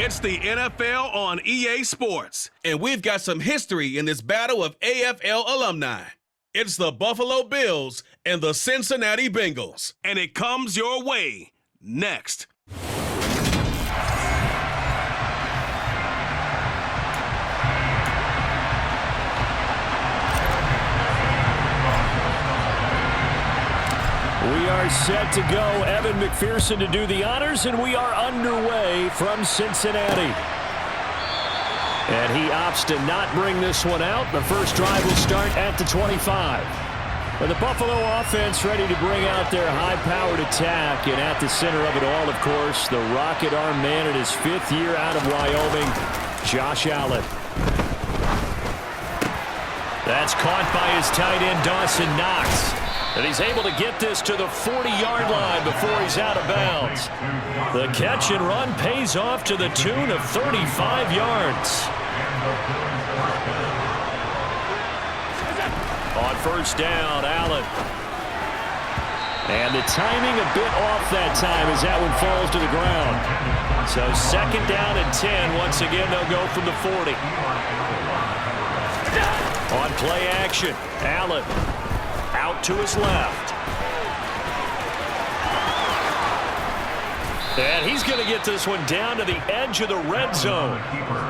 It's the NFL on EA Sports, and we've got some history in this battle of AFL alumni. It's the Buffalo Bills and the Cincinnati Bengals, and it comes your way next. We are set to go. Evan McPherson to do the honors, and we are underway from Cincinnati. And he opts to not bring this one out. The first drive will start at the 25. And the Buffalo offense ready to bring out their high-powered attack. And at the center of it all, of course, the rocket arm man in his 5th year out of Wyoming, Josh Allen. That's caught by his tight end, Dawson Knox. And he's able to get this to the 40-yard line before he's out of bounds. The catch and run pays off to the tune of 35 yards. On first down, Allen. And the timing a bit off that time as that one falls to the ground. So second down and 10. Once again, they'll go from the 40. On play action, Allen. Out to his left. And he's going to get this one down to the edge of the red zone.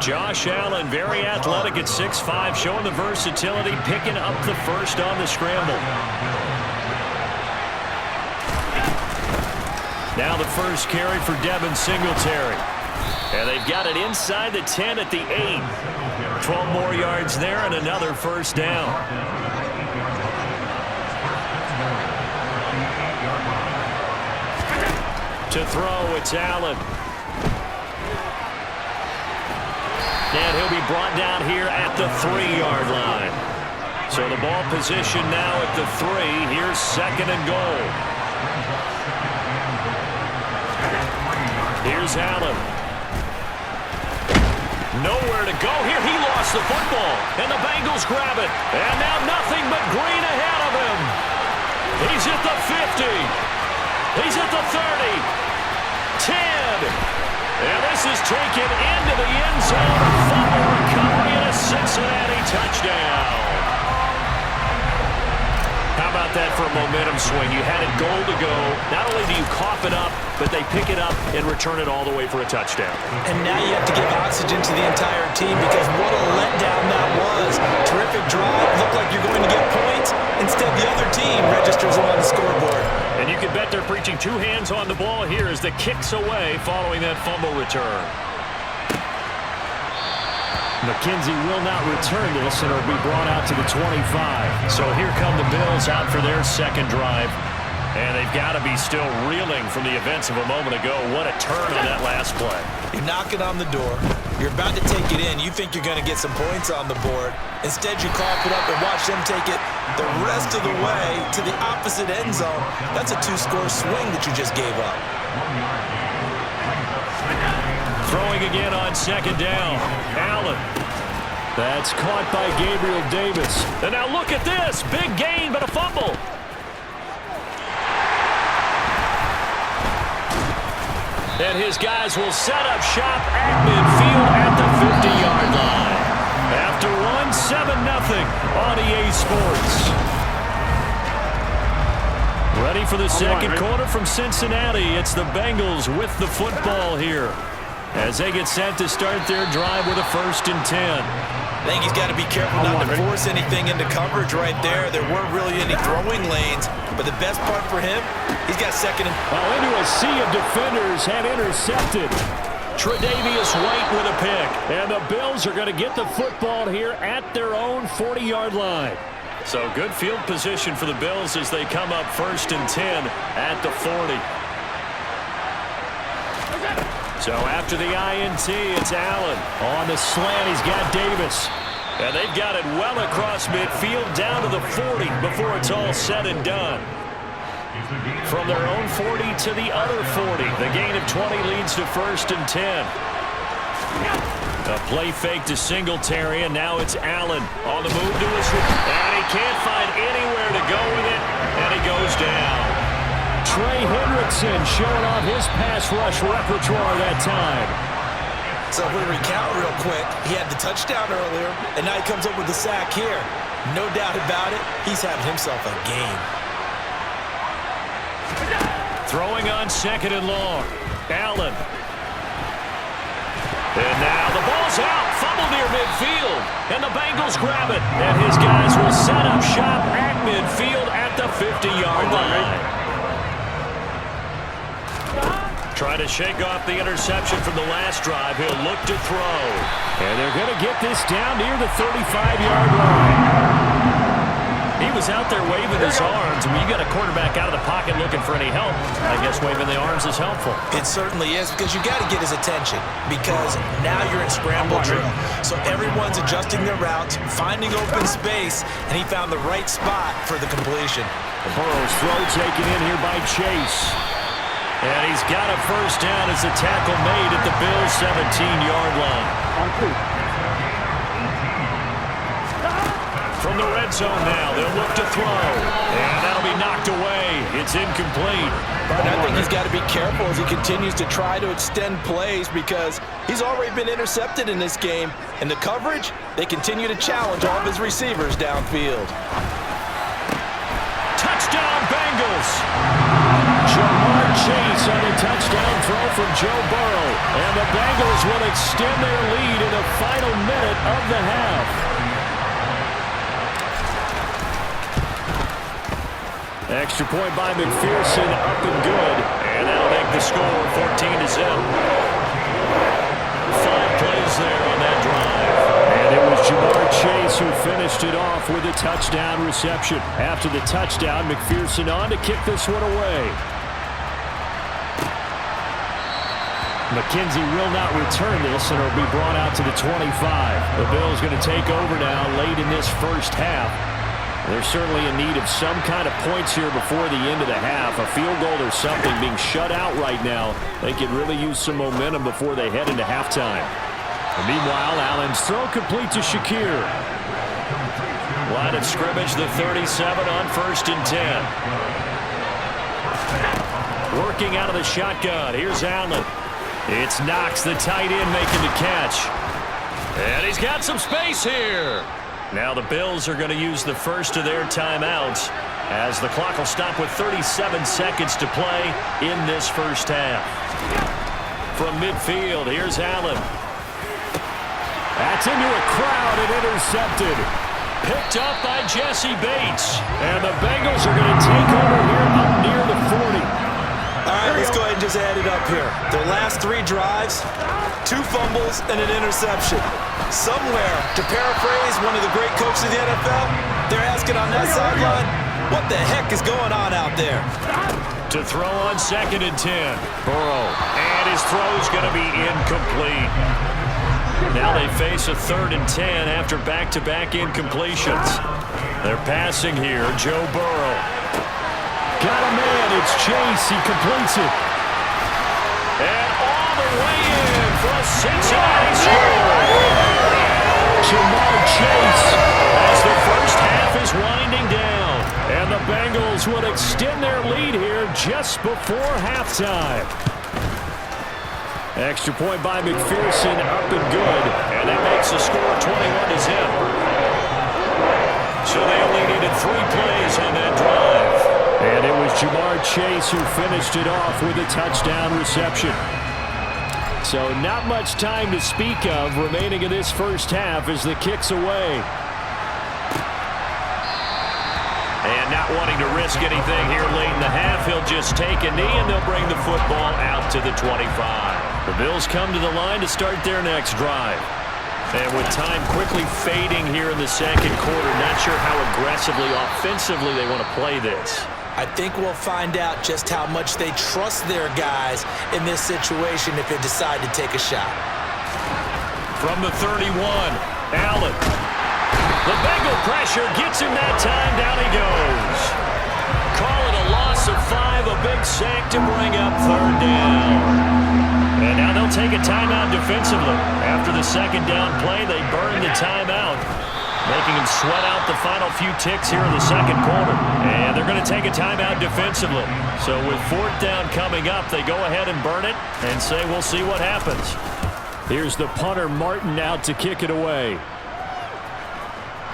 Josh Allen, very athletic at 6'5", showing the versatility, picking up the first on the scramble. Now the first carry for Devin Singletary. And they've got it inside the 10 at the 8. 12 more yards there and another first down. To throw, it's Allen. And he'll be brought down here at the 3-yard line. So the ball position now at the 3. Here's second and goal. Here's Allen. Nowhere to go here. He lost the football. And the Bengals grab it. And now nothing but green ahead of him. He's at the 50. He's at the 30. 10. And this is taken into the end zone. Fumble recovery and a Cincinnati touchdown. How about that for a momentum swing? You had it goal to go. Not only do you cough it up, but they pick it up and return it all the way for a touchdown. And now you have to give oxygen to the entire team because what a letdown that was. Terrific drive. Looked like you're going to get points. Instead, the other team registers on the scoreboard. And you can bet they're preaching 2 hands on the ball here as the kick's away following that fumble return. McKenzie will not return this, and it'll be brought out to the 25. So here come the Bills out for their second drive. And they've got to be still reeling from the events of a moment ago. What a turn on that last play. You're knocking on the door. You're about to take it in. You think you're going to get some points on the board. Instead, you cough it up and watch them take it the rest of the way to the opposite end zone. That's a 2-score swing that you just gave up. Throwing again on second down. Allen. That's caught by Gabriel Davis. And now look at this. Big gain, but a fumble. And his guys will set up shop at midfield at the 50-yard line. After one, 7-0 on EA Sports. Ready for the second quarter from Cincinnati. It's the Bengals with the football here as they get set to start their drive with a 1st and 10. I think he's got to be careful not to force anything into coverage right there. There weren't really any throwing lanes, but the best part for him, he's got second and... Well, into a sea of defenders and intercepted. Tre'Davious White with a pick. And the Bills are going to get the football here at their own 40-yard line. So good field position for the Bills as they come up 1st and 10 at the 40. So after the INT, it's Allen. On the slant, he's got Davis. And they've got it well across midfield down to the 40 before it's all said and done. From their own 40 to the other 40. The gain of 20 leads to 1st and 10. A play fake to Singletary, and now it's Allen on the move to his... And he can't find anywhere to go with it, and he goes down. Trey Hendrickson showing off his pass rush repertoire that time. So if we recount real quick, he had the touchdown earlier, and now he comes up with the sack here. No doubt about it, he's having himself a game. Throwing on 2nd and long. Allen. And now the ball's out. Fumble near midfield. And the Bengals grab it. And his guys will set up shop at midfield at the 50-yard line. Trying to shake off the interception from the last drive. He'll look to throw. And they're going to get this down near the 35-yard line. He was out there waving his arms. When you got a quarterback out of the pocket looking for any help, I guess waving the arms is helpful. It certainly is, because you got to get his attention, because now you're in scramble drill. So everyone's adjusting their routes, finding open space, and he found the right spot for the completion. Burrow's throw taken in here by Chase. And he's got a first down as the tackle made at the Bills' 17-yard line. From the red zone now, they'll look to throw. And that'll be knocked away. It's incomplete. But I think he's got to be careful as he continues to try to extend plays, because he's already been intercepted in this game. And the coverage, they continue to challenge all of his receivers downfield. Touchdown, Bengals! Jamar Chase on a touchdown throw from Joe Burrow. And the Bengals will extend their lead in the final minute of the half. Extra point by McPherson, up and good. And that'll make the score 14-0. 5 plays there on that drive. And it was Jamar Chase who finished it off with a touchdown reception. After the touchdown, McPherson on to kick this one away. McKenzie will not return this, and it'll be brought out to the 25. The Bills going to take over now late in this first half. They're certainly in need of some kind of points here before the end of the half. A field goal or something. Being shut out right now, they could really use some momentum before they head into halftime. And meanwhile, Allen's throw complete to Shakir. Line of scrimmage, the 37 on 1st and 10. Working out of the shotgun. Here's Allen. It's Knox, the tight end, making the catch. And he's got some space here. Now the Bills are going to use the first of their timeouts as the clock will stop with 37 seconds to play in this first half. From midfield, here's Allen. That's into a crowd and intercepted. Picked up by Jesse Bates. And the Bengals are going to take over here up near the 40. All right, let's go ahead and just add it up here. Their last 3 drives, 2 fumbles, and an interception. Somewhere, to paraphrase one of the great coaches of the NFL, they're asking on that sideline, what the heck is going on out there? To throw on 2nd and 10. Burrow. And his throw's going to be incomplete. Now they face a 3rd and 10 after back-to-back incompletions. They're passing here. Joe Burrow. Got a man. It's Chase. He completes it. And all the way in for a Cincinnati score. Jamar Chase as the first half is winding down. And the Bengals will extend their lead here just before halftime. Extra point by McPherson, up and good. And that makes the score 21-0. So they only needed 3 plays on that drive. And it was Jamar Chase who finished it off with a touchdown reception. So not much time to speak of remaining in this first half as the kick's away. And not wanting to risk anything here late in the half, he'll just take a knee and they'll bring the football out to the 25. The Bills come to the line to start their next drive. And with time quickly fading here in the second quarter, not sure how aggressively, offensively they want to play this. I think we'll find out just how much they trust their guys in this situation if they decide to take a shot. From the 31, Allen. The Bengal pressure gets him that time. Down he goes. Call it a loss of 5, a big sack to bring up 3rd down. And now they'll take a timeout defensively. After the 2nd down play, they burn the timeout, making him sweat out the final few ticks here in the second quarter. And they're going to take a timeout defensively. So with 4th down coming up, they go ahead and burn it and say we'll see what happens. Here's the punter, Martin, out to kick it away.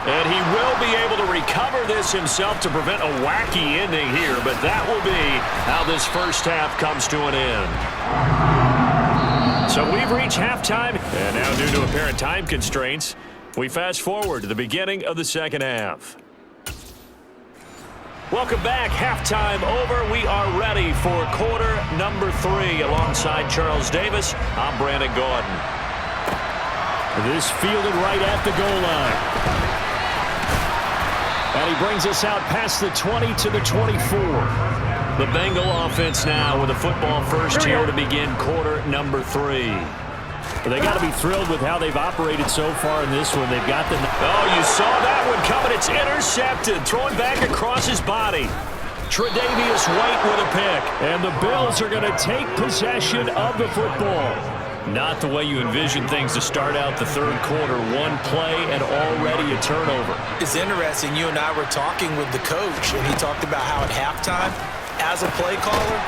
And he will be able to recover this himself to prevent a wacky ending here, but that will be how this first half comes to an end. So we've reached halftime, and now due to apparent time constraints, we fast forward to the beginning of the second half. Welcome back. Halftime over. We are ready for quarter number 3 alongside Charles Davis. I'm Brandon Gordon. This fielded right at the goal line. And he brings us out past the 20 to the 24. The Bengal offense now with a football first here to begin quarter number 3. But they got to be thrilled with how they've operated so far in this one. They've got the... Oh, you saw that one coming. It's intercepted. Throwing back across his body. Tre'Davious White with a pick. And the Bills are going to take possession of the football. Not the way you envision things to start out the third quarter. One play and already a turnover. It's interesting. You and I were talking with the coach, and he talked about how at halftime, as a play caller,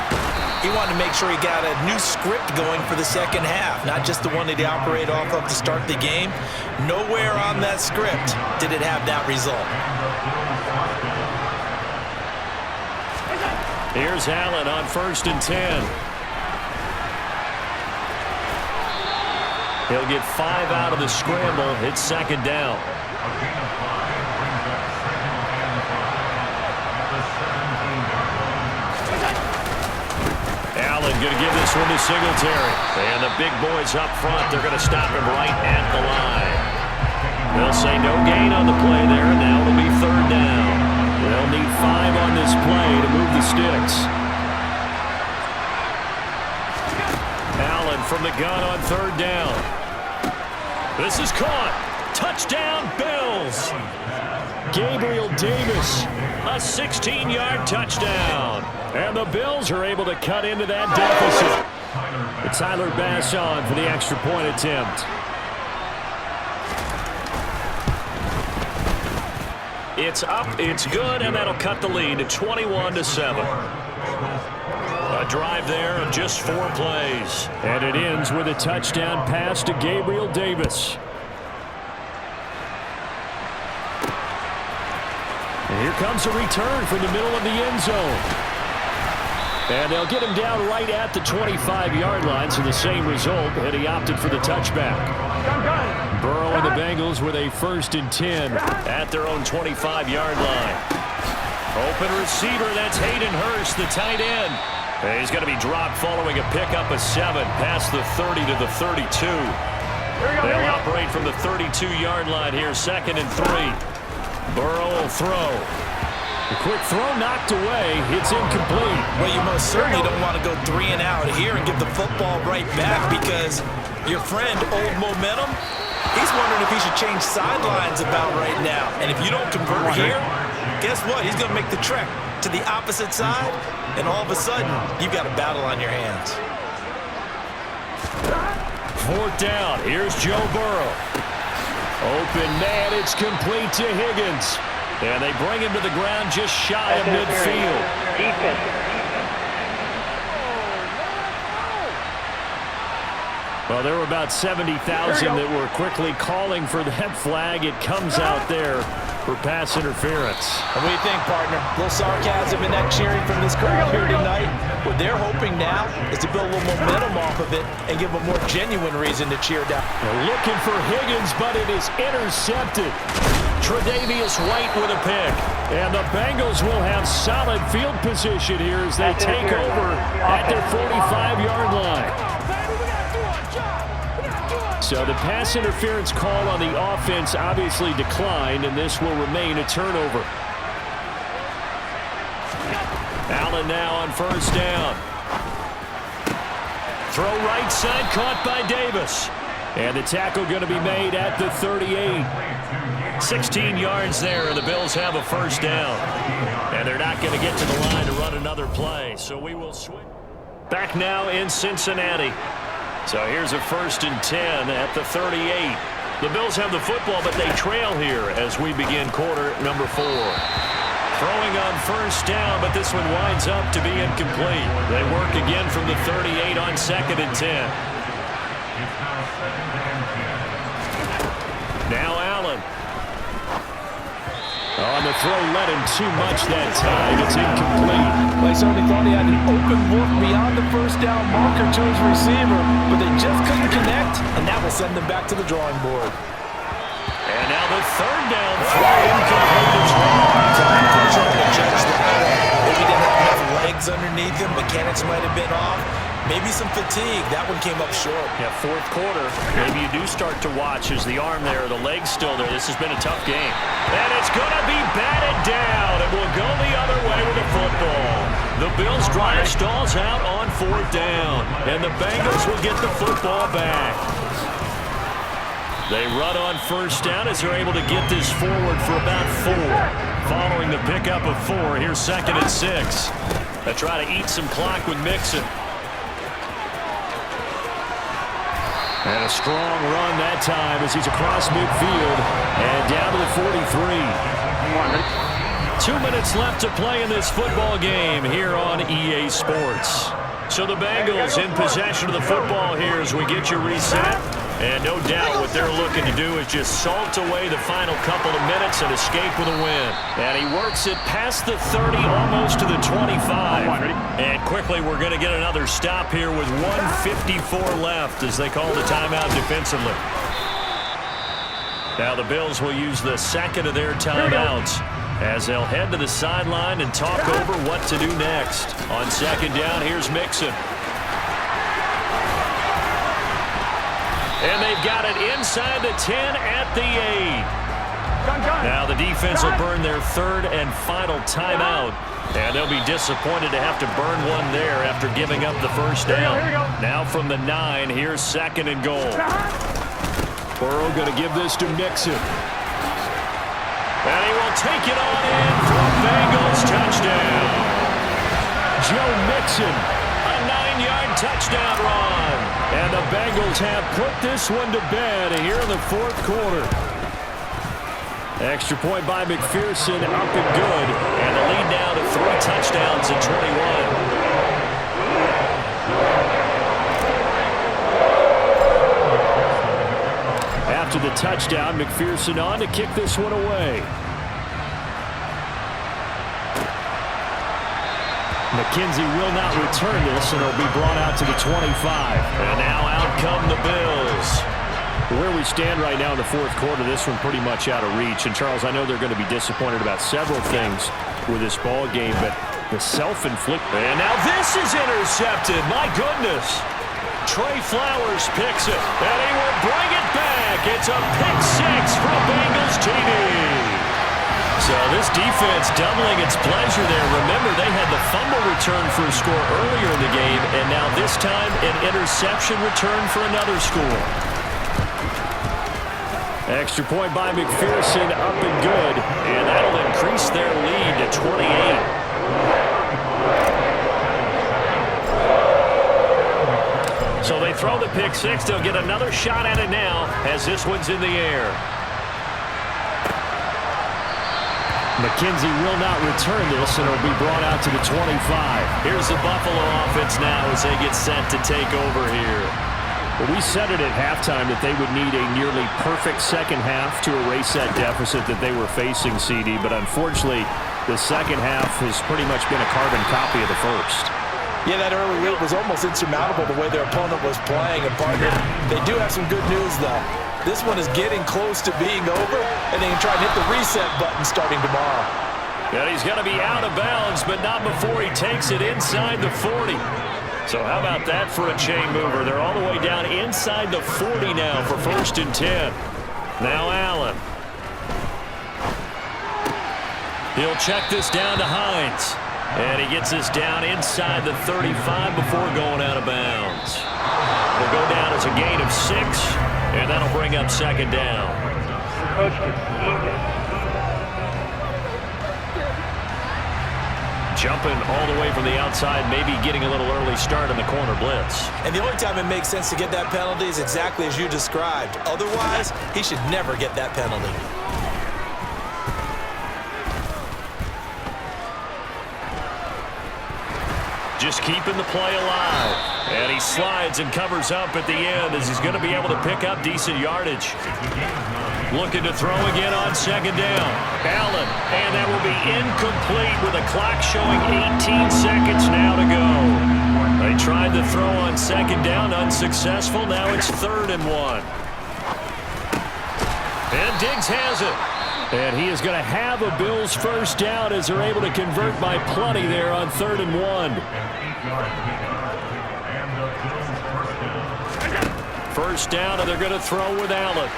he wanted to make sure he got a new script going for the second half, not just the one that he operated off of to start the game. Nowhere on that script did it have that result. Here's Allen on 1st and 10. He'll get 5 out of the scramble. It's second down. Allen going to give this one to Singletary. And the big boys up front, they're going to stop him right at the line. They'll say no gain on the play there. Now it'll be third down. They'll need 5 on this play to move the sticks. Allen from the gun on third down. This is caught. Touchdown, Bills. Gabriel Davis, a 16-yard touchdown. And the Bills are able to cut into that deficit. Tyler Bass on for the extra point attempt. It's up, it's good, and that'll cut the lead to 21-7. A drive there of just 4 plays. And it ends with a touchdown pass to Gabriel Davis. And here comes a return from the middle of the end zone. And they'll get him down right at the 25-yard line, so the same result, and he opted for the touchback. Burrow and the Bengals with a 1st and 10 at their own 25-yard line. Open receiver, that's Hayden Hurst, the tight end. And he's going to be dropped following a pickup of 7 past the 30 to the 32. They'll operate from the 32-yard line here, 2nd and 3. Burrow will throw. The quick throw knocked away. It's incomplete. Well, you most certainly don't want to go 3 and out here and give the football right back, because your friend, Old Momentum, he's wondering if he should change sidelines about right now. And if you don't convert here, guess what? He's going to make the trek to the opposite side, and all of a sudden, you've got a battle on your hands. 4th down. Here's Joe Burrow. Open man, it's complete to Higgins. And they bring him to the ground just shy of midfield. Well, there were about 70,000 that were quickly calling for that flag. It comes out there for pass interference. And what do you think, partner? A little sarcasm in that cheering from this crowd here tonight. What they're hoping now is to build a little momentum off of it and give a more genuine reason to cheer down. They're looking for Higgins, but it is intercepted. Tre'Davious White with a pick. And the Bengals will have solid field position here as they take over at their 45-yard line. So the pass interference call on the offense obviously declined, and this will remain a turnover. Allen now on 1st down. Throw right side, caught by Davis. And the tackle going to be made at the 38. 16 yards there, and the Bills have a 1st down. And they're not going to get to the line to run another play, so we will switch. Back now in Cincinnati. So here's a 1st and 10 at the 38. The Bills have the football, but they trail here as we begin quarter number 4. Throwing on 1st down, but this one winds up to be incomplete. They work again from the 38 on 2nd and 10. Now Allen. On the throw, led him too much that time. It's incomplete. They certainly thought he had an open look beyond the first down marker to his receiver, but they just couldn't connect, and that will send them back to the drawing board. And now the third down throw, incomplete as well. Trying to judge the play. Maybe didn't have enough legs underneath him. Mechanics might have been off. Maybe some fatigue. That one came up short. Yeah, fourth quarter. Maybe you do start to watch as the arm there, the leg's still there. This has been a tough game. And it's going to be batted down. It will go the other way with the football. The Bills' drive stalls out on fourth down. And the Bengals will get the football back. They run on first down as they're able to get this forward for about 4. Following the pickup of 4, here's 2nd and 6. They try to eat some clock with Mixon. And a strong run that time as he's across midfield and down to the 43. 2 minutes left to play in this football game here on EA Sports. So the Bengals in possession of the football here as we get you reset. And no doubt what they're looking to do is just salt away the final couple of minutes and escape with a win. And he works it past the 30, almost to the 25. And quickly we're going to get another stop here with 1:54 left as they call the timeout defensively. Now the Bills will use the second of their timeouts as they'll head to the sideline and talk over what to do next. On second down, here's Mixon. And they've got it inside the 10 at the 8. Now the defense will burn their third and final timeout. And they'll be disappointed to have to burn one there after giving up the first down. Now from the 9, here's 2nd and goal. Burrow going to give this to Mixon. And he will take it on in for a Bengals touchdown. Joe Mixon, a 9-yard touchdown run. And the Bengals have put this one to bed here in the fourth quarter. Extra point by McPherson, up and good. And the lead now to 3 touchdowns at 21. After the touchdown, McPherson on to kick this one away. McKenzie will not return this, and it'll be brought out to the 25. And now out come the Bills. Where we stand right now in the fourth quarter, this one pretty much out of reach. And, Charles, I know they're going to be disappointed about several things with this ball game, but the self-inflicted. And now this is intercepted. My goodness. Trey Flowers picks it, and he will bring it back. It's a pick 6 for a Bengals TD. So this defense doubling its pleasure there. Remember, they had the fumble return for a score earlier in the game, and now this time an interception return for another score. Extra point by McPherson, up and good, and that'll increase their lead to 28. So they throw the pick 6. They'll get another shot at it now as this one's in the air. McKenzie will not return this, and it'll be brought out to the 25. Here's the Buffalo offense now as they get set to take over here. Well, we said it at halftime that they would need a nearly perfect second half to erase that deficit that they were facing, CD, but unfortunately, the second half has pretty much been a carbon copy of the first. Yeah, that early lead was almost insurmountable the way their opponent was playing. And partner, they do have some good news, though. This one is getting close to being over, and they can try and hit the reset button starting tomorrow. And he's going to be out of bounds, but not before he takes it inside the 40. So how about that for a chain mover? They're all the way down inside the 40 now for 1st and 10. Now Allen. He'll check this down to Hines. And he gets this down inside the 35 before going out of bounds. Will go down as a gain of 6, and that'll bring up 2nd down. Jumping all the way from the outside, maybe getting a little early start in the corner blitz. And the only time it makes sense to get that penalty is exactly as you described. Otherwise, he should never get that penalty. just keeping the play alive. And he slides and covers up at the end as he's going to be able to pick up decent yardage. Looking to throw again on second down. Allen, and that will be incomplete with the clock showing 18 seconds now to go. They tried to throw on second down, unsuccessful. Now it's 3rd and 1. And Diggs has it. And he is going to have a Bills first down as they're able to convert by plenty there on 3rd and 1. First down, and they're going to throw with Allen.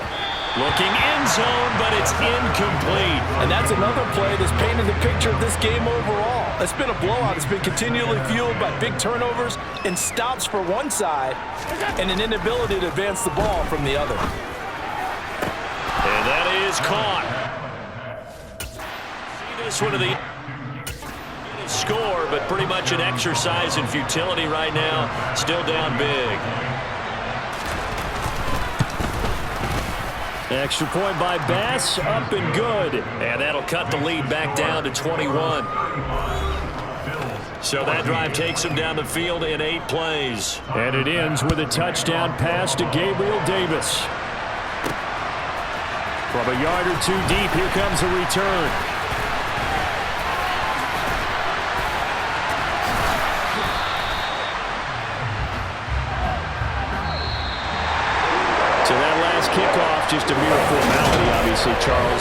Looking end zone, but it's incomplete. And that's another play that's painted the picture of this game overall. It's been a blowout. It's been continually fueled by big turnovers and stops for one side and an inability to advance the ball from the other. And that is caught. See this one of the score, but pretty much an exercise in futility right now. Still down big. Extra point by Bass, up and good. And that'll cut the lead back down to 21. So that drive takes him down the field in 8 plays. And it ends with a touchdown pass to Gabriel Davis. From a yard or two deep, here comes a return. So that last kickoff, just a mere formality, obviously, Charles.